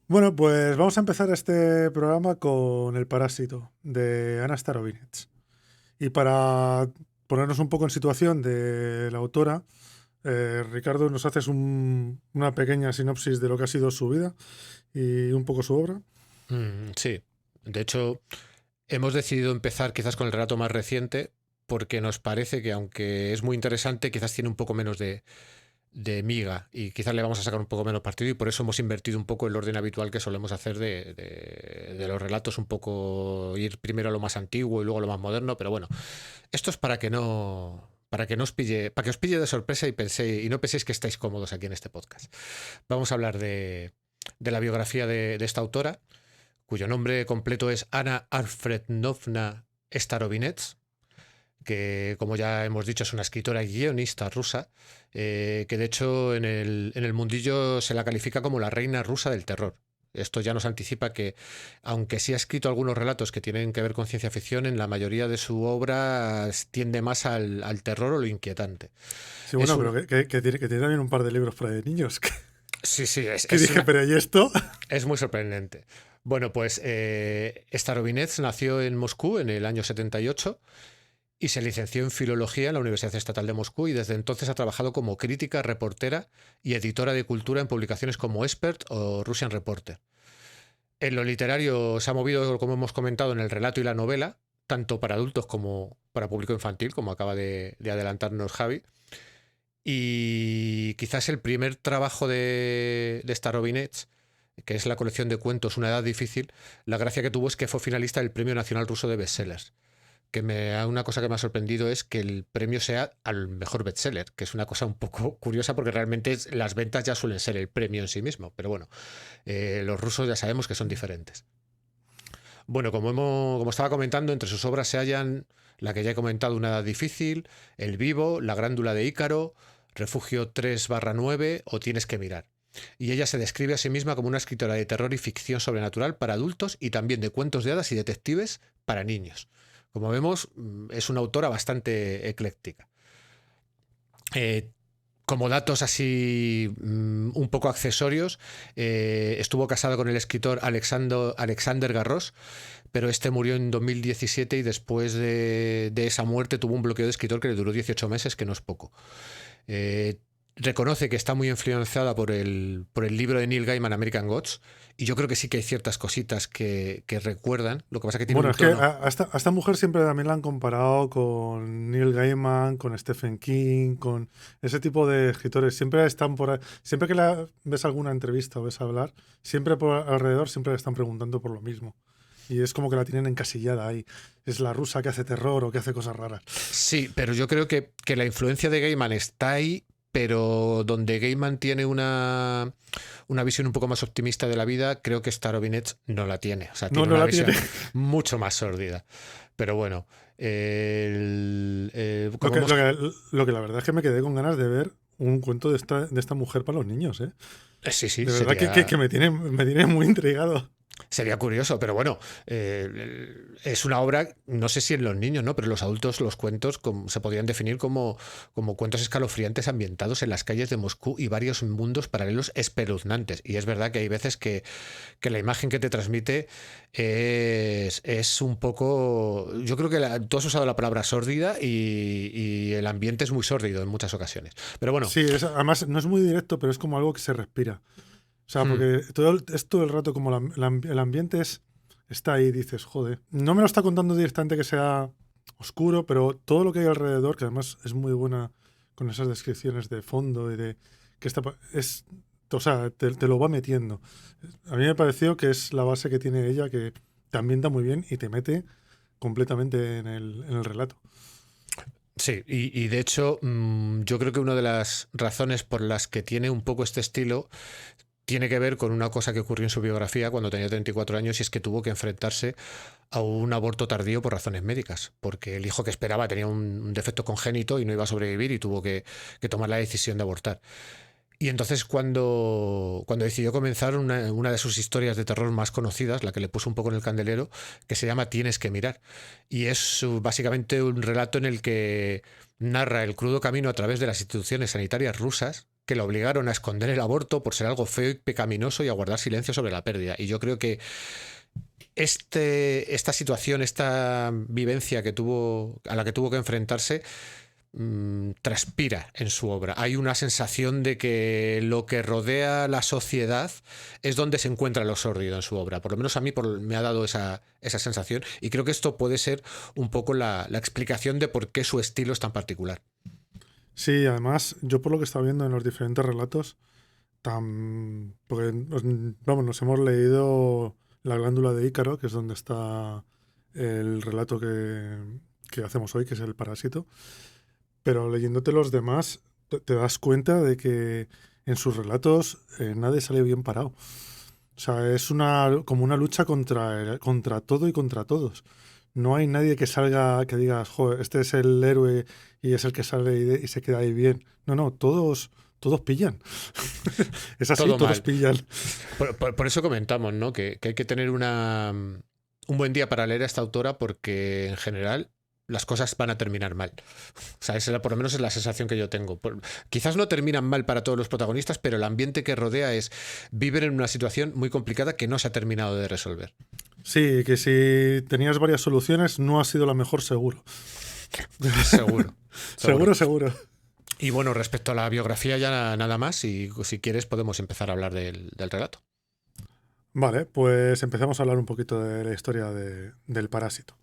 Bueno, pues vamos a empezar este programa con El Parásito de Ana Starovich. Y para ponernos un poco en situación de la autora, Ricardo, ¿nos haces una pequeña sinopsis de lo que ha sido su vida y un poco su obra? Sí, de hecho, hemos decidido empezar quizás con el relato más reciente porque nos parece que aunque es muy interesante, quizás tiene un poco menos de miga y quizás le vamos a sacar un poco menos partido y por eso hemos invertido un poco el orden habitual que solemos hacer de los relatos, un poco ir primero a lo más antiguo y luego a lo más moderno, pero bueno, esto es para que os pille de sorpresa y no penséis que estáis cómodos aquí en este podcast. Vamos a hablar de la biografía de esta autora cuyo nombre completo es Anna Alfrednovna Starovinets, que como ya hemos dicho es una escritora y guionista rusa, que de hecho en el mundillo se la califica como la reina rusa del terror. Esto ya nos anticipa que, aunque sí ha escrito algunos relatos que tienen que ver con ciencia ficción, en la mayoría de su obra tiende más al terror o lo inquietante. Sí, Es bueno, pero un... que tiene también un par de libros para de niños. Sí, sí, Que dije, pero ¿y esto? es muy sorprendente. Bueno, pues Starovinets nació en Moscú en el año 78 y se licenció en Filología en la Universidad Estatal de Moscú y desde entonces ha trabajado como crítica, reportera y editora de cultura en publicaciones como Expert o Russian Reporter. En lo literario se ha movido, como hemos comentado, en el relato y la novela, tanto para adultos como para público infantil, como acaba de adelantarnos Javi. Y quizás el primer trabajo de Starovinets, que es la colección de cuentos Una edad difícil, la gracia que tuvo es que fue finalista del Premio Nacional Ruso de Bestsellers. Una cosa que me ha sorprendido es que el premio sea al mejor bestseller, que es una cosa un poco curiosa porque realmente las ventas ya suelen ser el premio en sí mismo, pero bueno, los rusos ya sabemos que son diferentes. Bueno, como estaba comentando, entre sus obras se hallan la que ya he comentado, Una edad difícil, El vivo, La grándula de Ícaro, Refugio 3/9 o Tienes que mirar. Y ella se describe a sí misma como una escritora de terror y ficción sobrenatural para adultos y también de cuentos de hadas y detectives para niños. Como vemos, es una autora bastante ecléctica. Eh, como datos así un poco accesorios, estuvo casada con el escritor Alexander Garros, pero este murió en 2017 y después de esa muerte tuvo un bloqueo de escritor que le duró 18 meses, que no es poco. Eh, Reconoce que está muy influenciada por el libro de Neil Gaiman, American Gods, y yo creo que sí que hay ciertas cositas que recuerdan, lo que pasa es que tiene Bueno, un es que tono. a esta mujer siempre también la han comparado con Neil Gaiman, con Stephen King, con ese tipo de escritores. Siempre están por ahí. Siempre que ves alguna entrevista o ves hablar, siempre por alrededor siempre le están preguntando por lo mismo. Y es como que la tienen encasillada ahí. Es la rusa que hace terror o que hace cosas raras. Sí, pero yo creo que la influencia de Gaiman está ahí, pero donde Gaiman tiene una visión un poco más optimista de la vida, creo que Starovinets no la tiene. O sea, No, tiene no una la tiene. visión mucho más sórdida. Pero bueno, Lo como que, hemos... lo que, lo que la verdad es que me quedé con ganas de ver un cuento de esta mujer para los niños, ¿eh? Sí, sí, De verdad que me tiene muy intrigado. sería curioso, pero bueno, es una obra, no sé si en los niños, ¿no? Pero los adultos, los cuentos se podrían definir como cuentos escalofriantes ambientados en las calles de Moscú y varios mundos paralelos espeluznantes. Y es verdad que hay veces que la imagen que te transmite es un poco... Yo creo que tú has usado la palabra sórdida y el ambiente es muy sórdido en muchas ocasiones. Pero bueno, Sí, además no es muy directo, pero es como algo que se respira. O sea, hmm, porque es todo el rato como el ambiente está ahí, dices, joder. No me lo está contando directamente que sea oscuro, pero todo lo que hay alrededor, que además es muy buena con esas descripciones de fondo y de que o sea, te lo va metiendo. A mí me pareció que es la base que tiene ella, que te ambienta muy bien y te mete completamente en el relato. sí, y de hecho yo creo que una de las razones por las que tiene un poco este estilo tiene que ver con una cosa que ocurrió en su biografía cuando tenía 34 años y es que tuvo que enfrentarse a un aborto tardío por razones médicas, porque el hijo que esperaba tenía un defecto congénito y no iba a sobrevivir y tuvo que tomar la decisión de abortar. Y entonces cuando decidió comenzar una de sus historias de terror más conocidas, la que le puso un poco en el candelero, que se llama Tienes que mirar. Y es básicamente un relato en el que narra el crudo camino a través de las instituciones sanitarias rusas que la obligaron a esconder el aborto por ser algo feo y pecaminoso y a guardar silencio sobre la pérdida. Y yo creo que esta situación, esta vivencia a la que tuvo que enfrentarse, transpira en su obra. Hay una sensación de que lo que rodea la sociedad es donde se encuentra lo sórdido en su obra. Por lo menos a mí me ha dado esa sensación, y creo que esto puede ser un poco la explicación de por qué su estilo es tan particular. Sí, además, yo por lo que estaba viendo en los diferentes relatos, porque nos hemos leído La glándula de Ícaro, que es donde está el relato que hacemos hoy, que es el parásito. Pero leyéndote los demás, te das cuenta de que en sus relatos nadie sale bien parado. O sea, es como una lucha contra todo y contra todos. No hay nadie que salga, que digas, joder, este es el héroe y es el que sale y se queda ahí bien. No, todos pillan. Es así, Todo todos mal. pillan. Por eso comentamos, ¿no? Que hay que tener un buen día para leer a esta autora, porque en general las cosas van a terminar mal. O sea, por lo menos es la sensación que yo tengo. Quizás no terminan mal para todos los protagonistas, pero el ambiente que rodea viven en una situación muy complicada que no se ha terminado de resolver. Sí, que si tenías varias soluciones, no ha sido la mejor, seguro. Seguro. Y bueno, respecto a la biografía ya nada más, y si quieres podemos empezar a hablar del relato. Vale, pues empezamos a hablar un poquito de la historia del parásito.